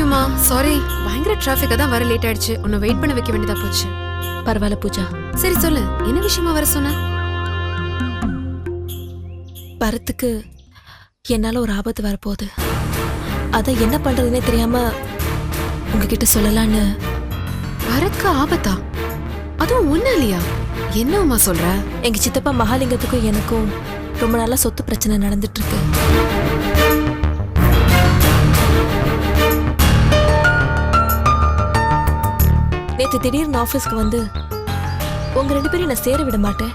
பண்ணுமா, சாரி. பயங்கர டிராஃபிக், அதான் வர லேட் ஆயிடுச்சு. உன்னை வெயிட் பண்ண வைக்க வேண்டியதா போச்சு. பரவாயில்ல பூஜா. சரி சொல்லு, என்ன விஷயமா வர சொன்ன? பரத்துக்கு என்னால ஒரு ஆபத்து வரப்போகுது. அத என்ன பண்றதுன்னே தெரியாம உங்ககிட்ட சொல்லலான்னு. பரத்க்கு ஆபத்தா? அதுவும் ஒண்ணு இல்லையா? என்னம்மா சொல்ற? எங்க சித்தப்பா மகாலிங்கத்துக்கும் எனக்கும் ரொம்ப நாளா சொத்து பிரச்சனை நடந்துட்டு இருக்கு. நேற்று திடீர்னு ஆஃபீஸ்க்கு வந்து உங்க 2 பேரையும் நான் சேர விட மாட்டேன்,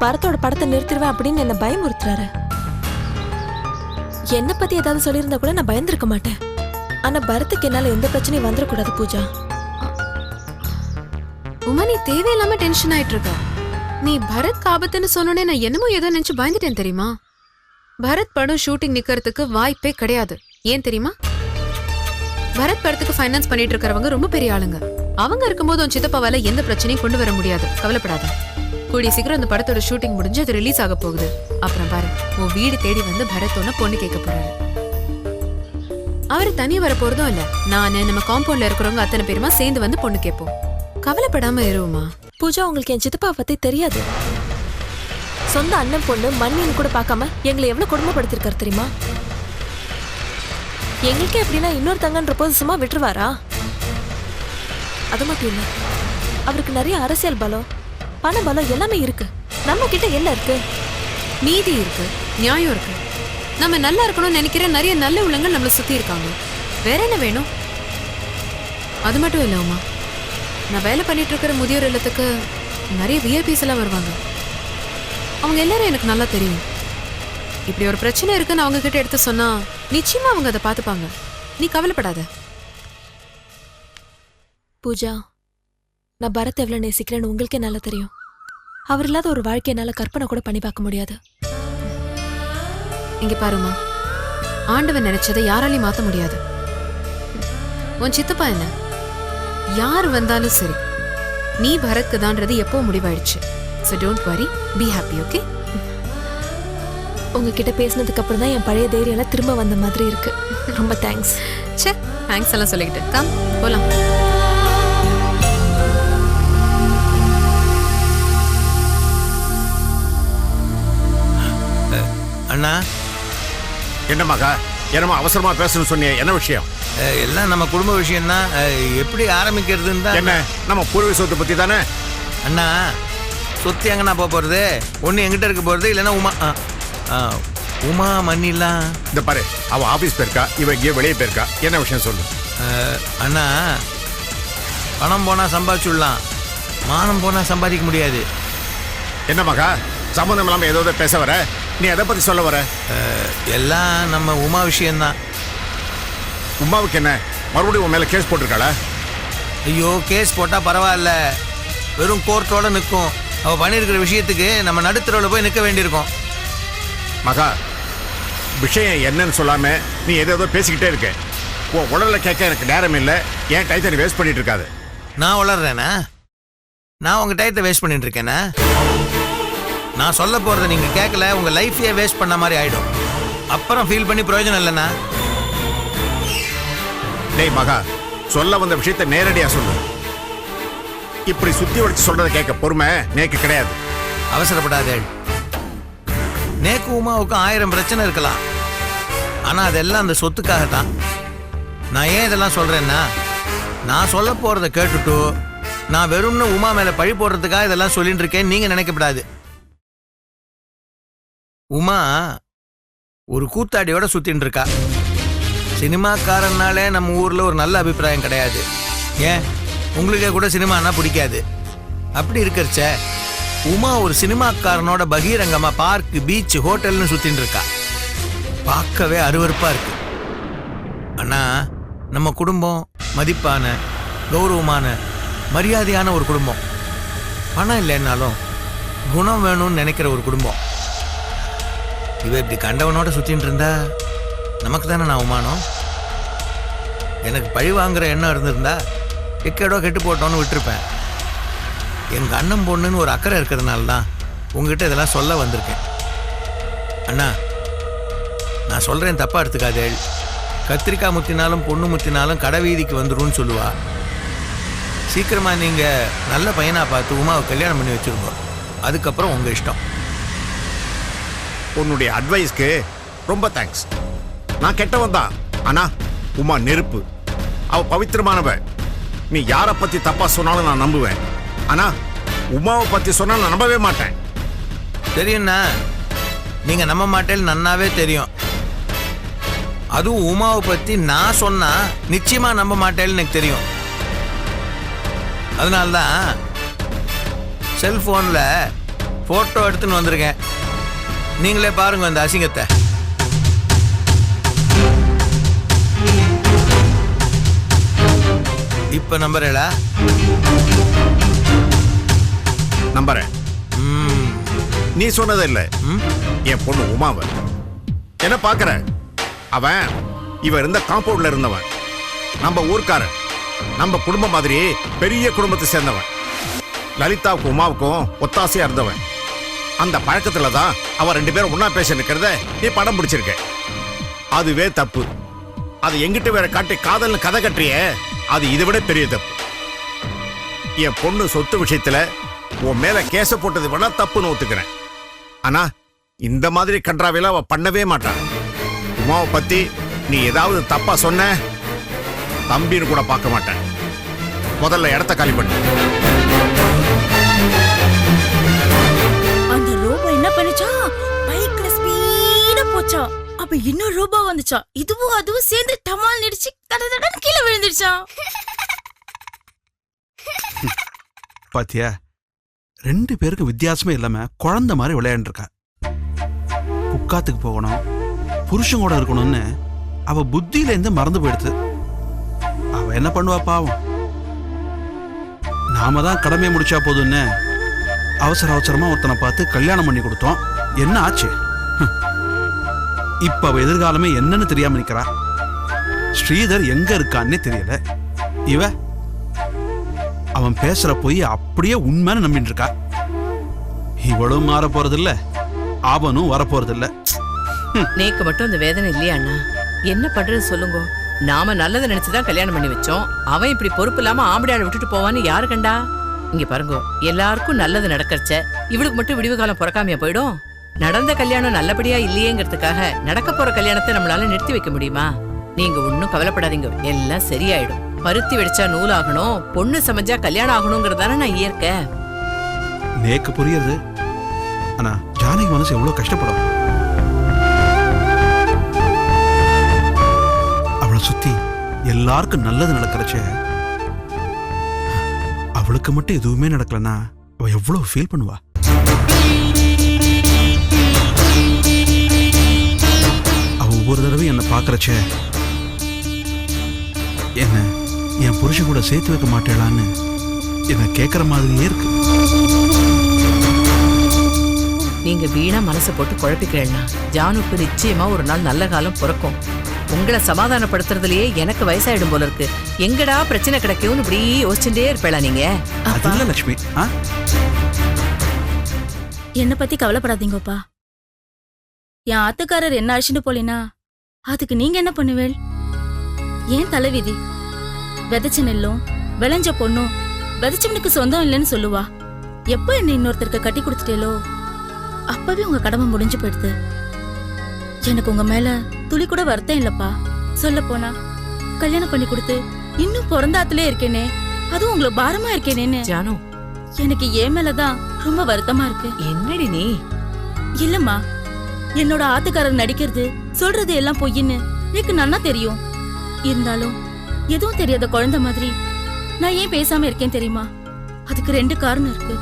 பரத்தோட படத்தை நிறுத்திடுவேன் அப்படின்னு என்ன பயமுறுத்துறாரு. என்னை பத்தி ஏதாவது சொல்லியிருந்தா கூட நான் பயந்துருக்க மாட்டேன். ஆனா பரத்துக்கு என்னால எந்த பிரச்சனையும் வந்துடக்கூடாது பூஜா. உமா, நீ தேவையில்லாம டென்ஷன் ஆயிட்டு இருக்க. நீ பரத் ஆபத்துன்னு சொன்னோன்னே நான் என்னமோ ஏதோ நினைச்சு பயந்துட்டேன் தெரியுமா? பரத் படம் ஷூட்டிங் நிக்கிறதுக்கு வாய்ப்பே கிடையாது. ஏன் தெரியுமா? பரத் படத்துக்கு ஃபைனான்ஸ் பண்ணிட்டு இருக்கிறவங்க ரொம்ப பெரிய ஆளுங்க. அவங்க இருக்கும்போது உன் சித்தப்பாவால எந்த பிரச்சனையும் கொண்டு வர முடியாது. கவலைப்படாத. கூடிய சீக்கிரம் அந்த படத்தோட ஷூட்டிங் முடிஞ்சு அது ரிலீஸ் ஆக போகுது. அப்புறம் பாரு, உன் வீடு தேடி வந்து பரத்தோட பொண்ணு கேட்க போறாரு. அவரு தனியா வர போறதும் இல்ல, நானு நம்ம காம்பவுண்ட்ல இருக்கிறவங்க அத்தனை பேருமா சேர்ந்து வந்து பொண்ணு கேட்போம். கவலைப்படாம இருவுமா. பூஜா, உங்களுக்கு என் சித்தப்பா பத்தி தெரியாது. சொந்த அண்ணன் பொண்ணு மண்ணின்னு கூட பார்க்காம எங்களை எவ்வளவு கொடுமைப்படுத்திருக்காரு தெரியுமா? எங்களுக்கே அப்படின்னா இன்னொருத்தங்கன்ற போது சும்மா விட்டுருவாரா? அது மட்டும் இல்ல, அவருக்கு நிறைய அரசியல் பலம், பண பலம் எல்லாமே இருக்கு. நம்ம கிட்ட என்ன இருக்கு? நீதி இருக்கு, நியாயம் இருக்கு. நம்ம நல்லா இருக்கணும்னு நினைக்கிற நிறைய நல்ல உள்ளங்கள் நம்மளை சுத்தி இருக்காங்க. வேற என்ன வேணும்? அது மட்டும் இல்ல உமா, நான் வேலை பண்ணிட்டு இருக்கிற முதியோர் இல்லத்துக்கு நிறைய விஐபிஸ் எல்லாம் வருவாங்க. அவங்க எல்லாரும் எனக்கு நல்லா தெரியும். இப்படி ஒரு பிரச்சனை இருக்குன்னு அவங்க கிட்ட எடுத்து சொன்னா நிச்சயமா அவங்க அதை பார்த்துப்பாங்க. நீ கவலைப்படாத. பூஜா, நான் பரத் எவ்வளவு நேசிக்கிறேன்னு உங்களுக்கே நல்லா தெரியும். அவர் இல்லாத ஒரு வாழ்க்கை என்னால கற்பனை கூட பண்ணி பார்க்க முடியாது. இங்க பாருமா, ஆண்டவன் நினைச்சதை யாராலையும் மாத்த முடியாது. உன் சித்தப்பா என்ன, யார் வந்தாலும் சரி, நீ பரத்க்கு தான்றது எப்போ முடிவாயிடுச்சு. So don't worry, be happy, okay? உங்ககிட்ட பேசினதுக்கு அப்புறம் தான் என் பழைய தைரியம் எல்லாம் திரும்ப வந்த மாதிரி இருக்கு. ரொம்ப தேங்க்ஸ். சே, தேங்க்ஸ் எல்லாம் சொல்லிக்கிட்டு கம் போலாம். அண்ணா, என்ன மகா, என்னமோ அவசரமா பேசணும்னு சொன்னியே, என்ன விஷயம்? எல்லாம் நம்ம குடும்ப விஷயம் தான். எப்படி ஆரம்பிக்கிறதுன்னு தான். என்ன, நம்ம பூர்வீக சொத்தை பத்தி தானே? அண்ணா, சொத்து எங்கண்ணா போறது? ஒன்று எங்கிட்ட இருக்க போறது, இல்லைன்னா உமா உமா மண்ணிலாம். இந்த பாரு, அவ ஆபீஸ் போயிருக்கா, இவ இங்கே வெளியே போயிருக்கா. என்ன விஷயம் சொல்லு. அண்ணா, பணம் போனா சம்பாதிச்சுடலாம், மானம் போனா சம்பாதிக்க முடியாது. என்ன மகா, சம்மந்தம் இல்லாம ஏதோ பேச வர? நீ எதை பத்தி சொல்ல வர? எல்லாம் நம்ம உமா விஷயம்தான். உமாவுக்கு என்ன, மறுபடியும் உன் மேல கேஸ் போட்டிருக்காளா? ஐயோ, கேஸ் போட்டா பரவாயில்ல, வெறும் கோர்ட்டோட நிற்கும். அவ பண்ணியிருக்கிற விஷயத்துக்கு நம்ம நடுத்தரவில் போய் நிற்க வேண்டியிருக்கோம். மகா, விஷயம் என்னன்னு சொல்லாம நீ ஏதோ பேசிக்கிட்டே இருக்க. உன் உடல்ல கேட்க எனக்கு நேரம் இல்லை. ஏன் டயத்தை வேஸ்ட் பண்ணிட்டு இருக்காது. நான் வளர்றேனா? நான் உங்க டயத்தை வேஸ்ட் பண்ணிட்டு இருக்கேனா? நான் சொல்ல போறதை நீங்க கேட்கல, உங்க லைஃபையே வேஸ்ட் பண்ண மாதிரி ஆயிடும். அப்புறம் ஃபீல் பண்ணி பிரயோஜனம் இல்லைண்ணா. டேய் மகா, சொல்ல வந்த விஷயத்தை நேரடியா சொல்லு. இப்படி சுத்தி வச்சு சொல்றதை கேட்க பொறுமை நேக்கு கிடையாது. அவசரப்படாதே. நேக்கு உமாவுக்கும் 1000 பிரச்சனை இருக்கலாம், ஆனா அதெல்லாம் அந்த சொத்துக்காக தான். நான் ஏன் இதெல்லாம் சொல்றேன்னா, நான் சொல்ல போறதை கேட்டுட்டு நான் வெறும்னு உமா மேல பழி போடுறதுக்காக இதெல்லாம் சொல்லிட்டு இருக்கேன் நீங்க நினைக்கப்படாது. உமா ஒரு கூத்தாடியோட சுத்தின்னு இருக்கா. சினிமாக்காரனாலே நம்ம ஊர்ல ஒரு நல்ல அபிப்பிராயம் கிடையாது. ஏன், உங்களுக்கே கூட சினிமானா பிடிக்காது. அப்படி இருக்கிறச்ச உமா ஒரு சினிமாக்காரனோட பகிரங்கமா பார்க், பீச், ஹோட்டல்னு சுத்தின்னு இருக்கா. பார்க்கவே அருவருப்பா இருக்கு. ஆனா நம்ம குடும்பம் மதிப்பான, கௌரவமான, மரியாதையான ஒரு குடும்பம். பணம் இல்லைன்னாலும் குணம் வேணும்னு நினைக்கிற ஒரு குடும்பம். இவ இப்படி கண்டவனோட சுத்தின்னு இருந்தா நமக்கு தானே நான் அவமானம். எனக்கு பழி வாங்குற எண்ணம் இருந்திருந்தா எக்கேடோ கெட்டு போட்டோன்னு விட்டுருப்பேன். எங்கள் அண்ணன் பொண்ணுன்னு ஒரு அக்கறை இருக்கிறதுனால தான் உங்ககிட்ட இதெல்லாம் சொல்ல வந்திருக்கேன். அண்ணா, நான் சொல்கிறேன், தப்பாக எடுத்துக்காதே. கத்திரிக்காய் முத்தினாலும் பொண்ணு முத்தினாலும் கடை வீதிக்கு வந்துரும்னு சொல்லுவா. சீக்கிரமா நீங்க நல்ல பையனா பார்த்து உமாவை கல்யாணம் பண்ணி வச்சிருக்கோம். அதுக்கப்புறம் உங்க இஷ்டம். உன்னுடைய அட்வைஸ்க்கு ரொம்ப தேங்க்ஸ். நான் கெட்டவன் தான், ஆனா உமா நெருப்பு. அவ பவித்திரமானவ. நீ யாரை பத்தி தப்பா சொன்னாலும் நான் நம்புவேன். ஆனா உமாவை பத்தி சொன்னா நான் நம்பவே மாட்டேன். தெரியும்ண்ணா, நீங்க நம்ப மாட்டேன்னு நன்னாவே தெரியும். அதுவும் உமாவை பத்தி நான் சொன்னா நிச்சயமா நம்ப மாட்டேன்னு எனக்கு தெரியும். அதனால்தான் செல்போன்ல போட்டோ எடுத்துன்னு வந்திருக்கேன். நீங்களே பாருங்க அந்த அசிங்கத்தை. இப்ப நம்புறேளா? நம்புறேன். நீ சொன்னது இல்ல, என் பொண்ணு உமாவ என்ன பாக்குற? அவன் இவ இருந்த காம்பவுண்ட்ல இருந்தவன். நம்ம ஊர்க்காரன், நம்ம குடும்பம் மாதிரி பெரிய குடும்பத்தை சேர்ந்தவன். லலிதாவுக்கும் உமாவுக்கும் ஒத்தாசையா இருந்தவன். அந்த பழக்கத்துல தான் அவன் 2 பேரும் ஒன்னா பேச நிக்கிறத நீ படம் பிடிச்சிருக்க. அதுவே தப்பு. அது எங்கிட்ட வேற காட்டி காதல்னு கதை கட்டுறிய, அது இதை விட பெரிய தப்பு. என் பொண்ணு சொத்து விஷயத்துல உன் மேல கேச போட்டது வேணா தப்புன்னு ஒத்துக்கிறேன். ஆனா இந்த மாதிரி கன்றாவையெல்லாம் அவ பண்ணவே மாட்டான். உமாவை பத்தி நீ ஏதாவது தப்பா சொன்ன, தம்பின்னு கூட பார்க்க மாட்டேன். முதல்ல இடத்த காலி பண்ணு. அந்த ரோபோ என்ன பண்ணுச்சா? பைக்ல ஸ்பீடா போச்சா. அப்ப இன்னொரு ரோபோ வந்துச்சா. இதுவும் அதுவும் சேர்ந்து டமால் நடிச்சு கடகடன்னு கீழே விழுந்துடுச்சா. பாத்தியா, 2 பேருக்கு வித்தியாசமே இல்லாம குழந்தை மாதிரி விளையாண்டுருக்கா. புக்காத்துக்கு போகணும், புருஷன் கூட இருக்கணும்னு அவ புத்தியில இருந்து மறந்து போயிடுது. அவ என்ன பண்ணுவா பாவம். நாம தான் கடமையை முடிச்சா போதுன்னு அவசர அவசரமா ஒருத்தனை பார்த்து கல்யாணம் பண்ணி கொடுத்தோம். என்ன ஆச்சு? இப்ப அவ எதிர்காலமே என்னன்னு தெரியாம நிக்கிறா. ஸ்ரீதர் எங்க இருக்கான்னே தெரியல. இவ அவன் பேசுற போய் அப்படியே உண்மைன்னு நம்பிட்டு இருக்கா. இவளும் மாற போறதில்ல, அவனும் வரப்போறதில்ல. நேக்கு மட்டும் இந்த வேதனை இல்லையா அண்ணா? என்ன பண்றது சொல்லுங்க. நாம நல்லதை நினைச்சுதான் கல்யாணம் பண்ணி வச்சோம். அவன் இப்படி பொறுப்பு இல்லாம ஆம்படியாட விட்டுட்டு போவான்னு யாரு கண்டா? இங்க பாருங்க, எல்லாருக்கும் நல்லது நடக்கறச்ச இவளுக்கு மட்டும் விடிவு காலம் பிறக்காமையா போயிடும்? நடந்த கல்யாணம் நல்லபடியா இல்லையேங்கிறதுக்காக நடக்க போற கல்யாணத்தை நம்மளால நிறுத்தி வைக்க முடியுமா? நீங்க ஒன்னும் கவலைப்படாதீங்க, எல்லாம் சரியாயிடும். பருத்தி வெடிச்சா நூல் ஆகணும், பொண்ணு சமைஞ்சா கல்யாணம் ஆகணுங்கிறதான நான் இயற்கை. நேக்கு புரியுது, ஆனா ஜானகி மனசு எவ்வளவு கஷ்டப்படும். அவளை சுத்தி எல்லாருக்கும் நல்லது நடக்கிறச்ச அவளுக்கு மட்டும் எதுவுமே நடக்கலன்னா அவ எவ்வளவு ஃபீல் பண்ணுவா. அவ ஒவ்வொரு தடவையும் என்ன பாக்குறச்ச என்ன என் புருஷன் கூட சேர்த்து வைக்க மாட்டேளான்னு என்ன கேட்கற மாதிரியே இருக்கு. நீங்க வீணா மனசை போட்டு குழப்பிக்கிறேன்னா ஜானுக்கு நிச்சயமா ஒரு நாள் நல்ல காலம் பிறக்கும். உங்களை சமாதானப்படுத்துறதுலயே எனக்கு வயசாயிடும் போல இருக்கு. எங்கடா பிரச்சனை கிடைக்கும்னு இப்படி யோசிச்சுட்டே இருப்பேளா நீங்க? அது இல்ல லட்சுமி. என்ன பத்தி கவலைப்படாதீங்கப்பா. என் ஆத்துக்காரர் என்ன அழிச்சுட்டு போலினா அதுக்கு நீங்க என்ன பண்ணுவேள்? ஏன் தலைவிதி? விதைச்ச நெல்லும் விளைஞ்ச பொண்ணும் விதைச்சவனுக்கு சொந்தம் இல்லைன்னு சொல்லுவா. எப்ப என்ன இன்னொருத்தருக்கு கட்டி கொடுத்துட்டேலோ அப்பவே உங்க கடமை முடிஞ்சு போயிடுது. எனக்கு உங்க மேல துளி கூட வருத்தம் இல்லப்பா. சொல்ல போனா கல்யாணம் பண்ணி கொடுத்து இன்னும் பிறந்தாத்துலயே இருக்கேனே, அதுவும் உங்களுக்கு பாரமா இருக்கேனேன்னு ஜானு, எனக்கு ஏன் மேலதான் ரொம்ப வருத்தமா இருக்கு. என்னடி நீ? இல்லம்மா, என்னோட ஆத்துக்காரர் நடிக்கிறது சொல்றது எல்லாம் பொய்ன்னு எனக்கு நன்னா தெரியும். இருந்தாலும் எதுவும் தெரியாத குழந்தை மாதிரி நான் ஏன் பேசாம இருக்கேன் தெரியுமா? அதுக்கு 2 காரணம் இருக்கு.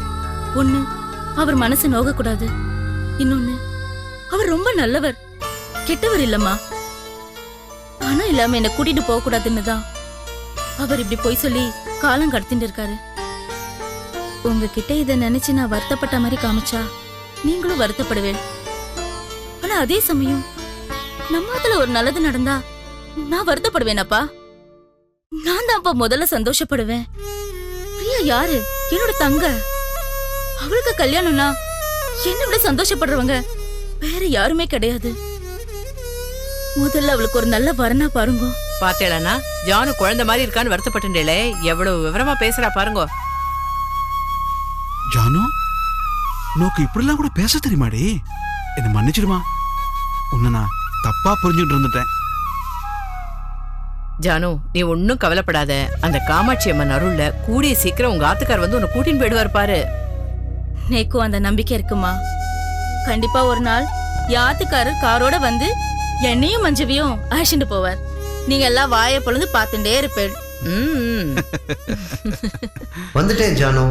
ஒண்ணு, அவர் மனசு நோக கூடாது. இன்னொன்னு, அவர் ரொம்ப நல்லவர், கெட்டவர் இல்லம்மா. பணம் இல்லாம என்ன கூட்டிட்டு போக கூடாதுன்னு தான் அவர் இப்படி போய் சொல்லி காலம் கடத்திட்டு இருக்காரு. உங்ககிட்ட இத நினைச்சு நான் வருத்தப்பட்ட மாதிரி காமிச்சா நீங்களும் வருத்தப்படுவேன். ஆனா அதே சமயம் நம்ம அதுல ஒரு நல்லது நடந்தா நான் வருத்தப்படுவேனப்பா. நான் தான் அப்ப முதல்ல சந்தோஷப்படுவேன். பிரியா யாரு? என்னோட தங்க. அவளுக்கு கல்யாணம்னா என்ன விட சந்தோஷப்படுறவங்க வேற யாருமே கிடையாது. முதல்ல அவளுக்கு ஒரு நல்ல வரனா பாருங்க. பாத்தேளானா ஜானு குழந்தை மாதிரி இருக்கான்னு வருத்தப்பட்டுண்டேளே, எவ்வளவு விவரமா பேசுறா பாருங்க. ஜானு நோக்கு இப்படிலாம் கூட பேச தெரியுமாடி? என்ன மன்னிச்சிடுமா, உன்னை நான் தப்பா புரிஞ்சுட்டு இருந்துட்டேன். ஜானு நீ ஒன்னும் கவலைப்படாத. அந்த காமாட்சி அம்மன் அருள்ல கூடிய சீக்கிரம் உங்க ஆத்துக்கார் வந்து உன்னை கூட்டின்னு போயிடுவார் பாரு. நேக்கும் அந்த நம்பிக்கை இருக்குமா. கண்டிப்பா ஒரு நாள் யாத்துக்காரர் காரோட வந்து என்னையும் மஞ்சவியும் அழைச்சிட்டு போவார். நீங்க எல்லாம் வாயை பொழுது பார்த்துட்டே இருப்பேன். ம் வந்துட்டேன் ஜானு.